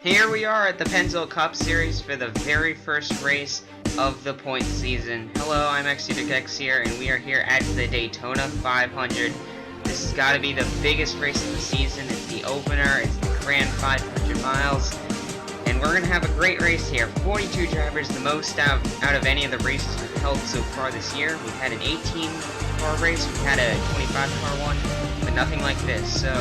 Here we are at the Pennzoil Cup Series for the very first race of the point season. Hello, I'm XUX here, and we are here at the Daytona 500. This has got to be the biggest race of the season. It's the opener, it's the grand 500 miles, and we're going to have a great race here. 42 drivers, the most out of any of the races we've held so far this year. We've had an 18-car race, we've had a 25-car one, but nothing like this. So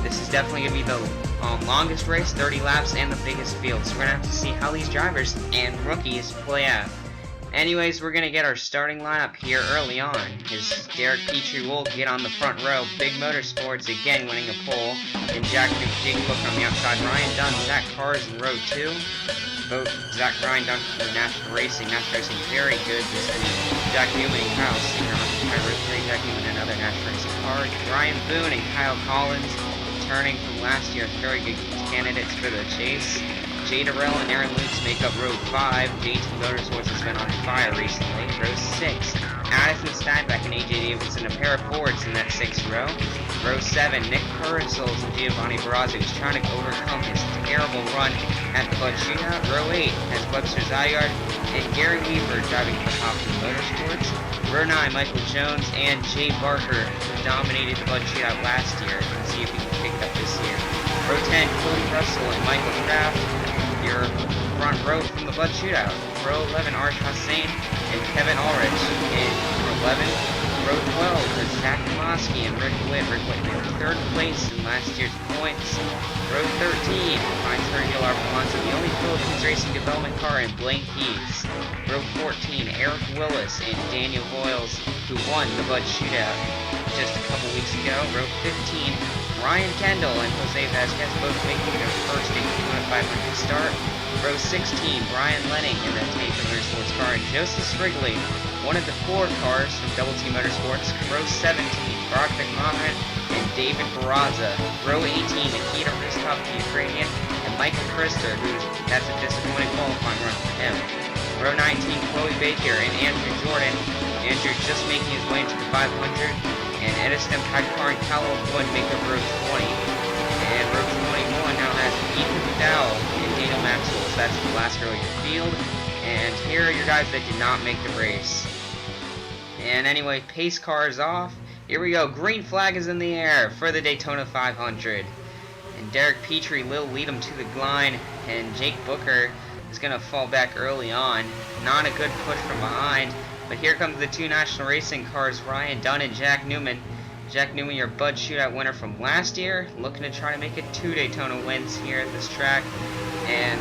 this is definitely going to be the longest race, 30 laps, and the biggest field. So we're going to have to see how these drivers and rookies play out. Anyways, we're going to get our starting lineup here early on. As Derek Petrie will get on the front row. Big Motorsports again winning a pole. And Jake Booker on the outside. Ryan Dunn, Zach Cars in row 2. Both Zach Ryan Dunn for National Racing. National Racing very good this week. Jack Newman and Kyle Singer on row 3. Jack Newman another National Racing car. Ryan Boone and Kyle Collins, returning from last year, very good candidates for the chase. Jay Durrell and Aaron Lutz make up row 5. JT Motorsports has been on fire recently. Row 6, Addison Steinbeck and AJ Davidson, a pair of Fords in that 6th row. Row 7, Nick Purcell and Giovanni Barrazzi, who's trying to overcome his terrible run at the Bud Shootout. Row 8 has Webster Zyard and Gary Weaver driving for Hoffman Motorsports. Row 9, Michael Jones and Jay Barker, who dominated the Bud Shootout last year. Let's see if he can pick it up this year. Row 10, Cody Russell and Michael Kraft, your front row from the Bud Shootout. Row 11, Arsh Hussain and Kevin Ulrich. In row 11, row 12 is Zach Tomoski and Rick Witt. Rick Witt in 3rd place in last year's points. Row 13 finds Sergio Alfonso, the only Philippines Racing Development car, and Blaine Keys. Row 14, Eric Willis and Daniel Boyles, who won the Bud Shootout just a couple weeks ago. Row 15, Ryan Kendall and Jose Vasquez, both making their first Daytona 500 start. Row 16, Brian Lenning in the Daytona Motorsports car, and Joseph Sprigley, one of the 4 cars from Double T Motorsports. Row 17, Brock McMahon and David Barraza. Row 18, Nikita Rizkov, the Ukrainian, and Michael Krister, that's a disappointing qualifying run for him. Row 19, Chloe Baker and Andrew Jordan. Andrew just making his way into the 500. And Edison Kadkar and Callum Wood make up row 20. And row 21 now has Ethan McDowell and Daniel Maxwell. So that's the last row of your field. And here are your guys that did not make the race. And anyway, pace car is off. Here we go. Green flag is in the air for the Daytona 500. And Derek Petrie will lead him to the line. And Jake Booker is going to fall back early on. Not a good push from behind. But here comes the 2 National Racing cars, Ryan Dunn and Jack Newman. Jack Newman, your Bud Shootout winner from last year, looking to try to make it 2 Daytona wins here at this track. And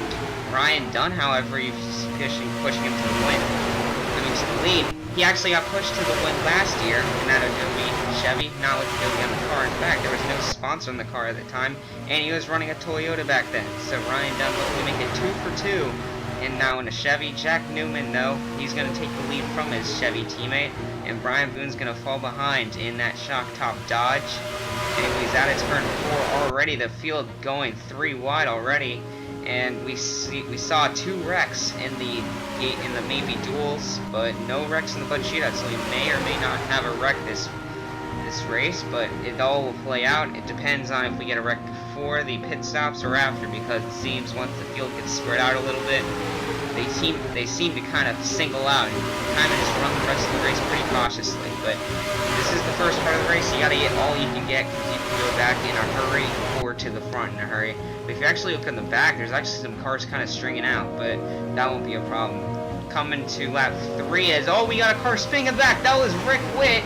Ryan Dunn, however, he's pushing him to the win. I mean, to the lead. He actually got pushed to the win last year in that Adobe Chevy, not with Adobe on the car. In fact, there was no sponsor on the car at the time, and he was running a Toyota back then. So Ryan Dunn looking to make it 2 for 2. And now in a Chevy. Jack Newman, though, he's going to take the lead from his Chevy teammate, and Brian Boone's going to fall behind in that shock top Dodge. Anyways, at its turn 4 already, the field going 3 wide already, and we saw 2 wrecks in the maybe duels, but no wrecks in the Bud Shootout, so we may or may not have a wreck this race, but it all will play out. It depends on if we get a wreck before the pit stops or after, because it seems once the field gets spread out a little bit, they seem to kind of single out and kind of just run the rest of the race pretty cautiously. But this is the first part of the race. You got to get all you can get, because you can go back in a hurry or to the front in a hurry. But if you actually look in the back, there's actually some cars kind of stringing out, but that won't be a problem. Coming to lap 3 is, oh, we got a car spinning back. That was Rick Witt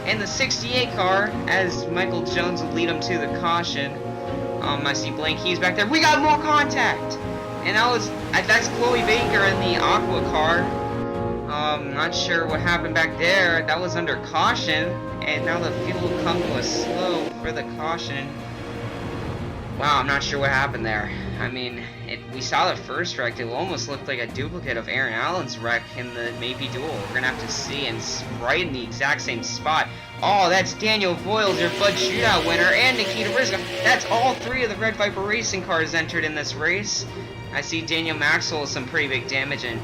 in the 68 car, as Michael Jones will lead him to the caution. I see Blaine Keys back there. We got more contact! And that's Chloe Baker in the Aqua car. Not sure what happened back there. That was under caution, and now the field will come to a slow for the caution. Wow, I'm not sure what happened there. I mean, we saw the first wreck. It almost looked like a duplicate of Aaron Allen's wreck in the maybe duel. We're gonna have to see, and right in the exact same spot. Oh, that's Daniel Boyles, your Bud Shootout winner, and Nikita Rizkov. That's all 3 of the Red Viper Racing cars entered in this race. I see Daniel Maxwell with some pretty big damage, and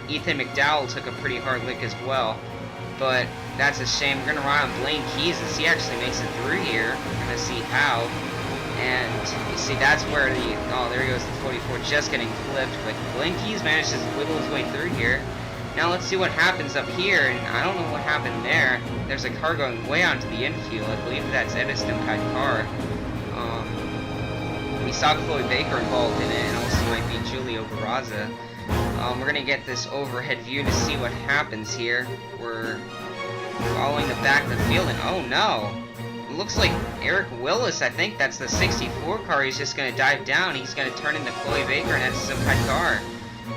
Ethan McDowell took a pretty hard lick as well. But that's a shame. We're gonna rely on Blaine Keys as he actually makes it through here. We're gonna see how. And you see that's where the, oh, there goes the 44 just getting flipped, but Blinky's managed to wiggle his way through here. Now let's see what happens up here, and I don't know what happened there. There's a car going way onto the infield. I believe that's Edison type car. We saw Chloe Baker involved in it, and also might be Julio Barraza. We're gonna get this overhead view to see what happens here. We're following the back of the field, and oh no! It looks like Eric Willis, I think that's the 64 car, he's just gonna dive down. He's gonna turn into Chloe Baker, and that's some type car.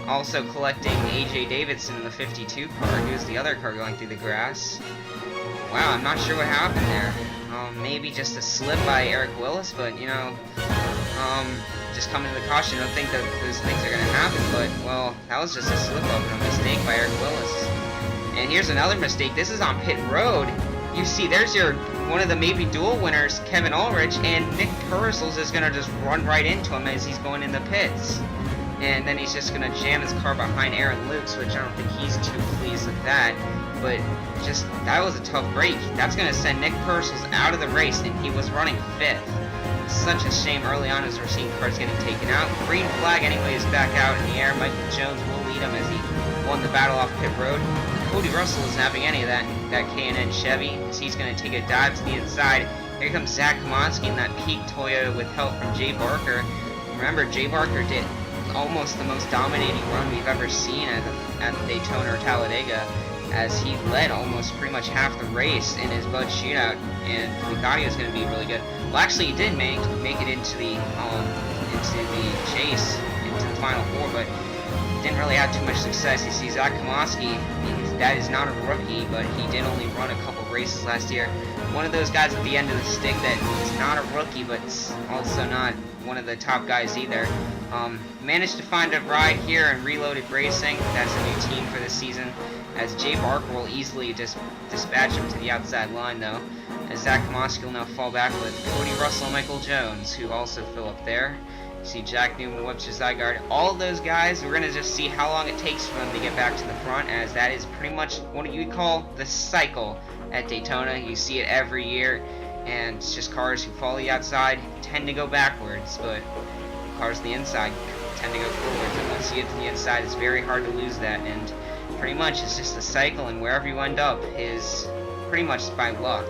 Also collecting AJ Davidson in the 52 car. He was the other car going through the grass. Wow, I'm not sure what happened there. Maybe just a slip by Eric Willis, but you know, just coming to the caution, I don't think that those things are going to happen, but, well, that was just a slip-up and a mistake by Eric Willis. And here's another mistake. This is on pit road. You see, there's your one of the maybe dual winners, Kevin Ulrich, and Nick Purcell's is going to just run right into him as he's going in the pits. And then he's just going to jam his car behind Aaron Lukes, which I don't think he's too pleased with that. But just, that was a tough break. That's going to send Nick Purcell's out of the race, and he was running 5th. Such a shame early on as we're seeing cars getting taken out. Green flag anyway is back out in the air. Michael Jones will lead him as he won the battle off pit road. Cody Russell isn't having any of that K&N Chevy, as he's going to take a dive to the inside. Here comes Zach Komonski in that peak Toyota with help from Jay Barker. Remember, Jay Barker did almost the most dominating run we've ever seen at the Daytona or Talladega, as he led almost pretty much half the race in his Bud shootout, and we thought he was going to be really good. Well, actually, he did make it into the chase, into the Final Four, but didn't really have too much success. You see, Zach Komonski, that is not a rookie, but he did only run a couple races last year. One of those guys at the end of the stick that is not a rookie, but also not one of the top guys either. Managed to find a ride here in Reloaded Racing. That's a new team for this season, as Jay Barker will easily just dispatch him to the outside line, though, as Zach Komonski will now fall back with Cody Russell and Michael Jones, who also fill up there. You see Jack Newman, Webster Zygarde, all of those guys. We're going to just see how long it takes for them to get back to the front, as that is pretty much what you call the cycle at Daytona. You see it every year, and it's just cars who follow the outside tend to go backwards, but cars on the inside tend to go forwards, and once you get to the inside, it's very hard to lose that, and pretty much it's just a cycle, and wherever you end up is pretty much by luck.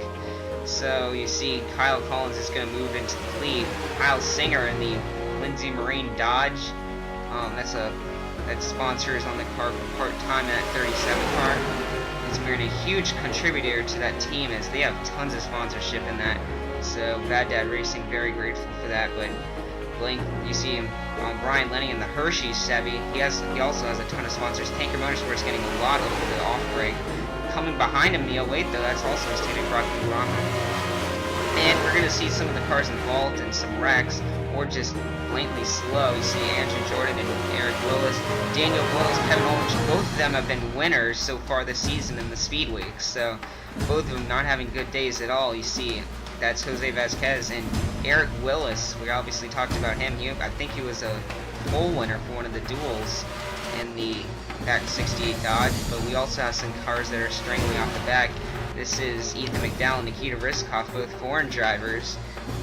So you see Kyle Collins is going to move into the lead. Kyle Singer in the Lindsay Marine Dodge. That sponsor is on the car for part-time in that 37 car. It's been a huge contributor to that team, as they have tons of sponsorship in that. So Bad Dad Racing, very grateful for that. But you see him, Brian Lenny in the Hershey Chevy. He also has a ton of sponsors. Tanker Motorsports getting a lot over the off-brake. Coming behind him, the 08 though, that's also his teammate Brock Urama. And we're going to see some of the cars involved in some wrecks, or just blatantly slow. You see Andrew Jordan and Eric Willis, Daniel Willis, Kevin Ulrich, both of them have been winners so far this season in the Speed Weeks. So both of them not having good days at all. You see, that's Jose Vasquez and Eric Willis. We obviously talked about him. I think he was a pole winner for one of the duels in that 68 Dodge, but we also have some cars that are strangling off the back. This is Ethan McDowell and Nikita Riskoff, both foreign drivers,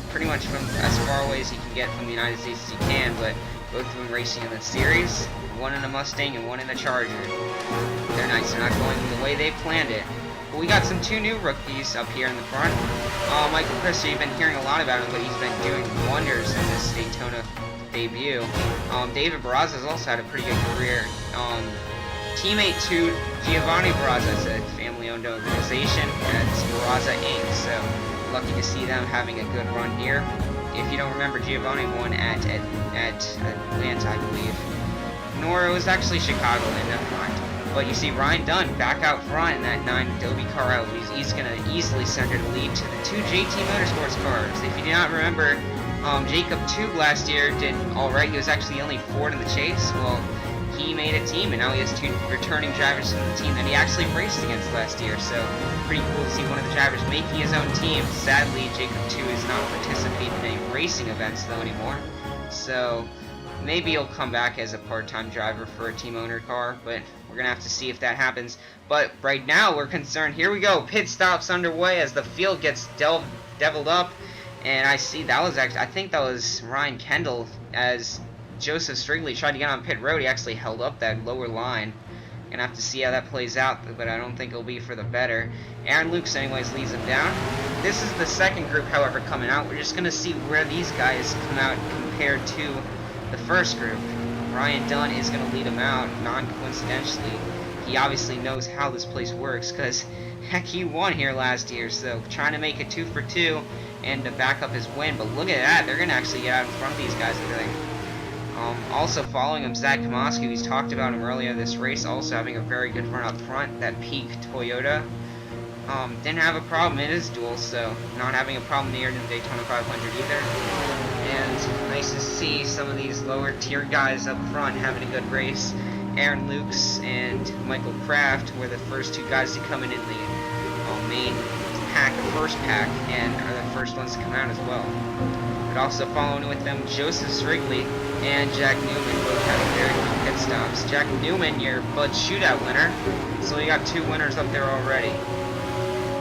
pretty much from as far away as you can get from the United States as you can, but both of them racing in the series, one in a Mustang and one in a Charger. They're nice, they're not going the way they planned it. But we got two new rookies up here in the front. Michael Christie, you've been hearing a lot about him, but he's been doing wonders in this Daytona debut. David Barraza has also had a pretty good career. Teammate to Giovanni Barraza, is a family-owned organization, and it's Barraza Inc., so lucky to see them having a good run here. If you don't remember, Giovanni won at Atlanta, I believe. Nor it was actually Chicagoland, never mind. But you see Ryan Dunn back out front in that 9 Adobe car out. He's going to easily second lead to the 2 JT Motorsports cars. If you do not remember, Jacob Tube last year did alright. He was actually the only Ford in the chase. Well, he made a team, and now he has 2 returning drivers from the team that he actually raced against last year. So pretty cool to see one of the drivers making his own team. Sadly, Jacob 2 is not participating in any racing events though anymore. So maybe he'll come back as a part-time driver for a team owner car, but we're gonna have to see if that happens. But right now we're concerned. Here we go. Pit stops underway as the field gets deviled up. And I see that was actually, I think that was Ryan Kendall, as Joseph Strigley tried to get on pit road. He actually held up that lower line. Gonna have to see how that plays out, but I don't think it'll be for the better. Aaron Lukes, anyways, leads him down. This is the second group, however, coming out. We're just gonna see where these guys come out compared to the first group. Ryan Dunn is gonna lead them out, non-coincidentally. He obviously knows how this place works, because heck, he won here last year, so trying to make it 2 for 2 and to back up his win. But look at that, they're gonna actually get out in front of these guys, I think. Also following him, Zach Komoski, who's talked about him earlier this race, also having a very good run up front. That Peak Toyota didn't have a problem in his duel, so not having a problem near the Daytona 500 either. And nice to see some of these lower tier guys up front having a good race. Aaron Lukes and Michael Kraft were the first two guys to come in the main pack, the first pack, and are the first ones to come out as well. But also following with them, Joseph Strigley and Jack Newman both having very good pit stops. Jack Newman, your Bud Shootout winner, so you got 2 winners up there already.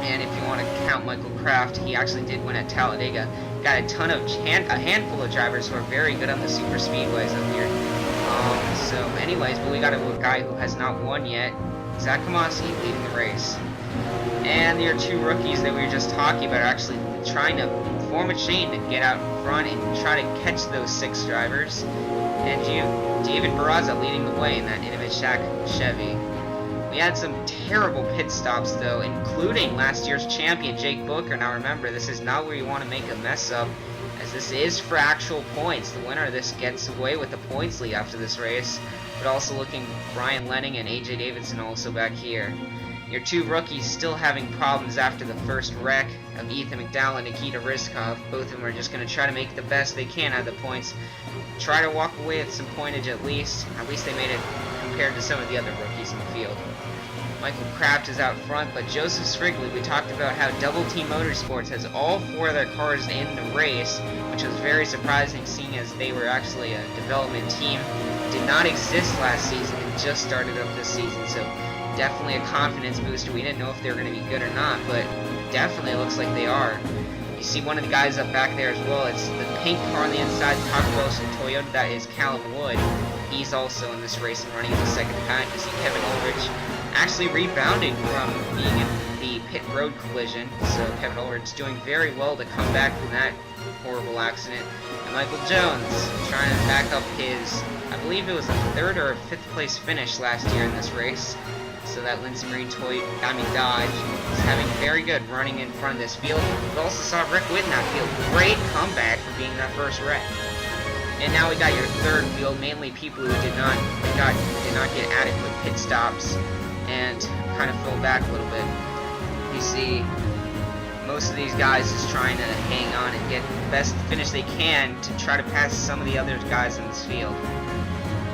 And if you want to count Michael Kraft, he actually did win at Talladega. Got a ton of a handful of drivers who are very good on the super speedways up here. So anyways, but we got a guy who has not won yet, Zach Komoski, leading the race. And your 2 rookies that we were just talking about are actually trying to form a chain to get out in front and try to catch those 6 drivers. And David Barraza leading the way in that Inovich Chevy. We had some terrible pit stops though, including last year's champion Jake Booker. Now remember, this is not where you want to make a mess up, as this is for actual points. The winner of this gets away with the points lead after this race. But also looking, Brian Lenning and AJ Davidson also back here. Your 2 rookies still having problems after the first wreck of Ethan McDowell and Nikita Rizkov. Both of them are just going to try to make the best they can out of the points. Try to walk away with some pointage at least. At least they made it compared to some of the other rookies in the field. Michael Kraft is out front, but Joseph Strigley, we talked about how Double Team Motorsports has all 4 of their cars in the race, which was very surprising seeing as they were actually a development team. Did not exist last season and just started up this season, so definitely a confidence booster. We didn't know if they were going to be good or not, but definitely it looks like they are. You see one of the guys up back there as well. It's the pink car on the inside, Taco Bell Toyota. That is Callum Wood. He's also in this race and running in the second pack. You see Kevin Ulrich actually rebounding from being in the pit road collision. So Kevin Ulrich doing very well to come back from that horrible accident. And Michael Jones trying to back up his, I believe it was a 3rd or a 5th place finish last year in this race. So that Lindsey Marine Dodge is having very good running in front of this field. We also saw Rick Witt in that field. Great comeback for being that first wreck. And now we got your 3rd field, mainly people who did not get adequate pit stops and kind of fell back a little bit. You see most of these guys just trying to hang on and get the best finish they can to try to pass some of the other guys in this field.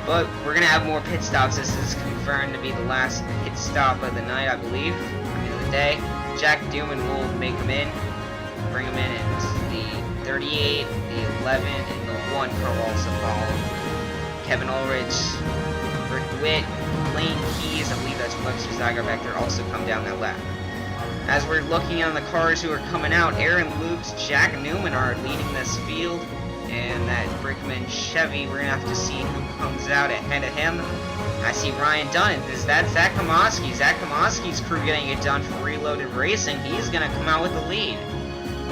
But we're going to have more pit stops. This is confirmed to be the last pit stop of the night, I believe. Of the day. Jack Newman will make them in. Bring them in. And the 38, the 11, and the 1 car will also follow. Kevin Ulrich, Rick Witt, Lane Keys, I believe that's Webster Zygar back there, also come down that lap. As we're looking on the cars who are coming out, Aaron Lukes, Jack Newman are leading this field. And that Brickman Chevy, we're going to have to see who comes out ahead of him. I see Ryan Dunn. Is that Zach Komoski? Zach Komoski's crew getting it done for Reloaded Racing. He's going to come out with the lead.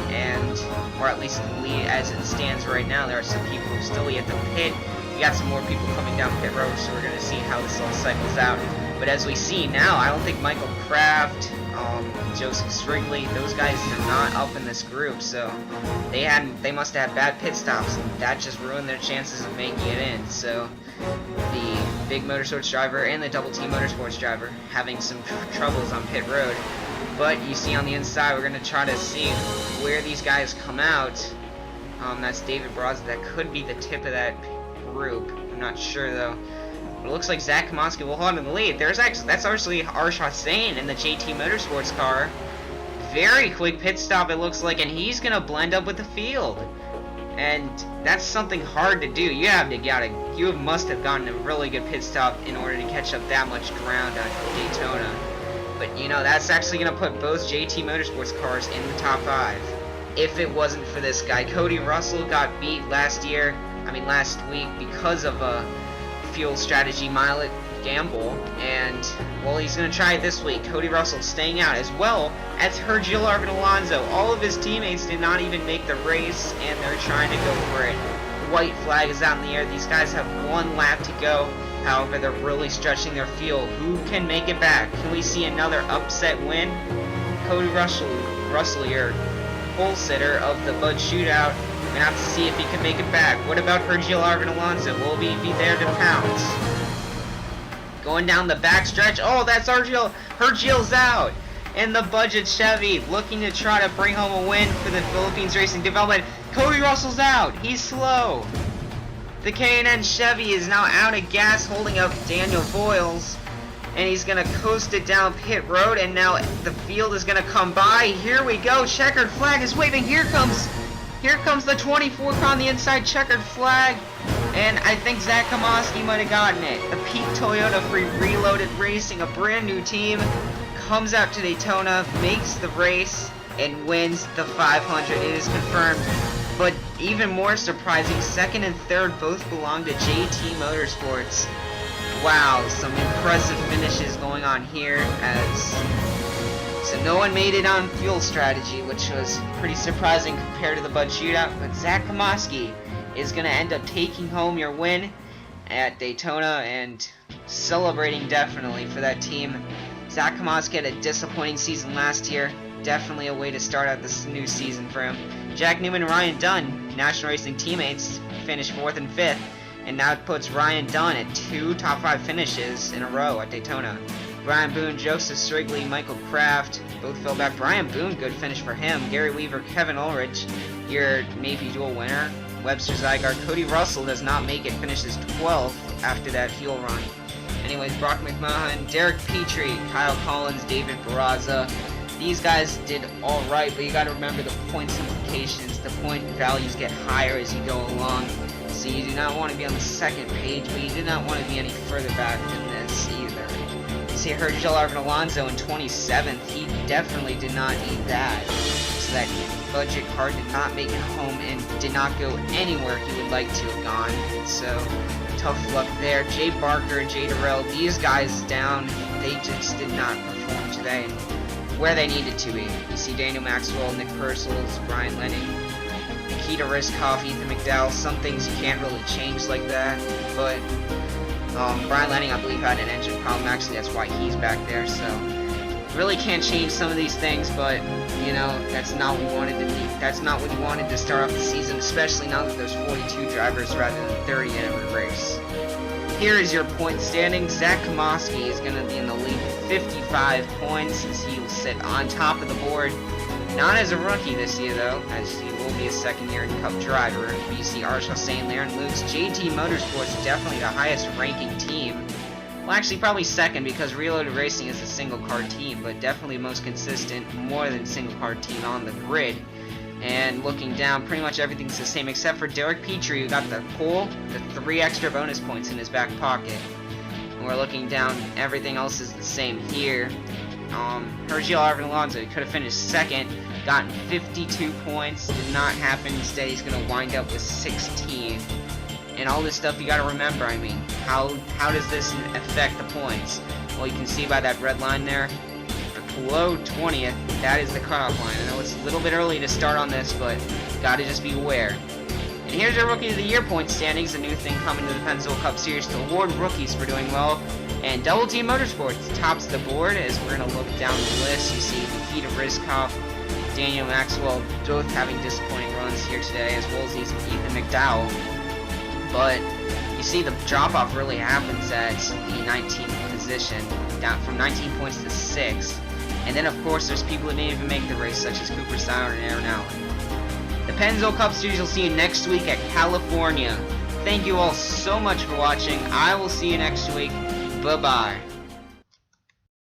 And, or at least the lead as it stands right now. There are some people who still yet to pit. We got some more people coming down pit road, so we're going to see how this all cycles out. But as we see now, I don't think Michael Kraft, Joseph Strigley, those guys are not up in this group, so they must have had bad pit stops, and that just ruined their chances of making it in. So the Big Motorsports driver and the Double Team Motorsports driver having some troubles on pit road. But you see on the inside, we're going to try to see where these guys come out. That's David Barraza. That could be the tip of that group. I'm not sure though. But it looks like Zach Komoski will hold on to the lead. That's actually Arsh Hossain in the JT Motorsports car. Very quick pit stop it looks like, and he's gonna blend up with the field. And that's something hard to do. You must have gotten a really good pit stop in order to catch up that much ground on Daytona. But you know, that's actually gonna put both JT Motorsports cars in the top 5. if it wasn't for this guy. Cody Russell got beat last week because of a fuel strategy mileage gamble, and well, he's going to try it this week. Cody Russell staying out, as well as Sergio Alonso. All of his teammates did not even make the race, and they're trying to go for it. White flag is out in the air. These guys have 1 lap to go. However, they're really stretching their fuel. Who can make it back? Can we see another upset win? Cody Russell, your pole sitter of the Bud Shootout. We're going to have to see if he can make it back. What about Sergio Alonso? Will he be there to pounce? Going down the backstretch. Oh, that's Sergio. Sergio's out. And the budget Chevy looking to try to bring home a win for the Philippines Racing Development. Cody Russell's out. He's slow. The K&N Chevy is now out of gas, holding up Daniel Voiles. And he's going to coast it down pit road. And now the field is going to come by. Here we go. Checkered flag is waving. Here comes the 24 on the inside. Checkered flag. And I think Zach Kamoski might have gotten it. The Peak Toyota Free Reloaded Racing, a brand new team, comes out to Daytona, makes the race, and wins the 500. It is confirmed. But even more surprising, second and third both belong to JT Motorsports. Wow, some impressive finishes going on here, so no one made it on fuel strategy, which was pretty surprising compared to the Bud Shootout. But Zach Kamoski is going to end up taking home your win at Daytona and celebrating definitely for that team. Zach Kamoski had a disappointing season last year. Definitely a way to start out this new season for him. Jack Newman and Ryan Dunn, National Racing teammates, finished 4th and 5th, and now it puts Ryan Dunn at 2 top 5 finishes in a row at Daytona. Brian Boone, Joseph Strigley, Michael Kraft both fell back. Brian Boone, good finish for him. Gary Weaver, Kevin Ulrich, your maybe dual winner. Webster Zygarde, Cody Russell does not make it, finishes 12th after that fuel run. Anyways, Brock McMahon, Derek Petrie, Kyle Collins, David Barraza. These guys did alright, but you gotta remember the points implications. The point values get higher as you go along. So you do not want to be on the second page, but you do not want to be any further back than this either. You see Sergio Alonso in 27th. He definitely did not need that. So that budget car did not make it home and did not go anywhere he would like to have gone. So tough luck there. Jay Barker and Jay Durrell, these guys down, they just did not perform today where they needed to be. You see Daniel Maxwell, Nick Purcell, Brian Lenning, Nikita Rizkov, Ethan McDowell. Some things you can't really change like that, but Brian Lenning, I believe, had an engine problem. Actually, that's why he's back there. So really can't change some of these things, but you know, that's not what we wanted to be. That's not what you wanted to start off the season, especially now that there's 42 drivers rather than 30 in every race. Here is your point standing. Zach Kamoski is going to be in the lead with 55 points as he will sit on top of the board. Not as a rookie this year, though, as he will be a second-year Cup driver. You see Arshel St. Lair and Luke's JT Motorsports, definitely the highest-ranking team. Well, actually, probably second, because Reloaded Racing is a single-car team, but definitely most consistent, more than single-car team on the grid. And looking down, pretty much everything's the same, except for Derek Petrie, who got the pole, the 3 extra bonus points in his back pocket. And we're looking down, everything else is the same here. Sergio Alonso could have finished second, gotten 52 points, did not happen. Instead, he's going to wind up with 16. And all this stuff you got to remember. I mean, how does this affect the points? Well, you can see by that red line there, below 20th, that is the cutoff line. I know it's a little bit early to start on this, but got to just be aware. And here's your Rookie of the Year point standings, a new thing coming to the Pennzoil Cup Series to award rookies for doing well. And Double Team Motorsports tops the board as we're going to look down the list. You see Nikita Rizkov, Daniel Maxwell, both having disappointing runs here today, as well as Ethan McDowell. But you see the drop-off really happens at the 19th position, down from 19 points to 6. And then, of course, there's people who didn't even make the race, such as Cooper Seiler and Aaron Allen. The Pennzoil Cup Series will see you next week at California. Thank you all so much for watching. I will see you next week. Bye-bye.